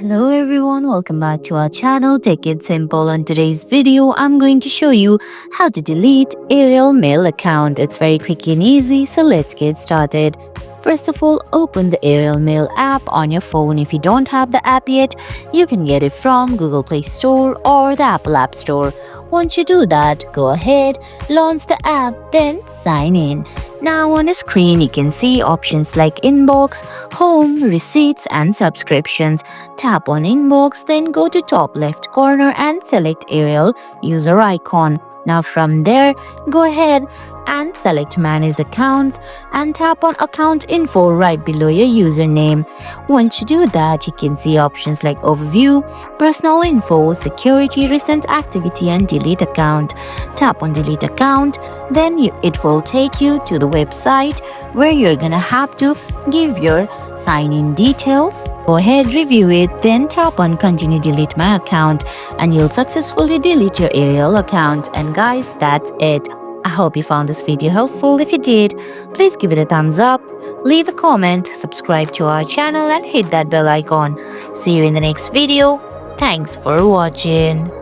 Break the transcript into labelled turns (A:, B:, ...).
A: Hello everyone, welcome back to our channel Take It Simple. On today's video, I'm going to show you how to delete AOL mail account. It's very quick and easy, so let's get started. First of all, open the AOL Mail app on your phone. If you don't have the app yet, you can get it from Google Play Store or the Apple App Store. Once you do that, go ahead, launch the app, then sign in. Now on the screen, you can see options like Inbox, Home, Receipts and Subscriptions. Tap on Inbox, then go to top left corner and select AOL user icon. Now from there, go ahead and select Manage Accounts and tap on Account Info right below your username. Once you do that, you can see options like Overview, Personal Info, Security, Recent Activity and Delete Account. Tap on Delete Account, then it will take you to the website where you're gonna have to give your sign-in details. Go ahead, review it, then tap on Continue Delete My Account and you'll successfully delete your AOL account. And guys, that's it. I hope you found this video helpful. If you did, please give it a thumbs up, leave a comment, subscribe to our channel and hit that bell icon. See you in the next video. Thanks for watching.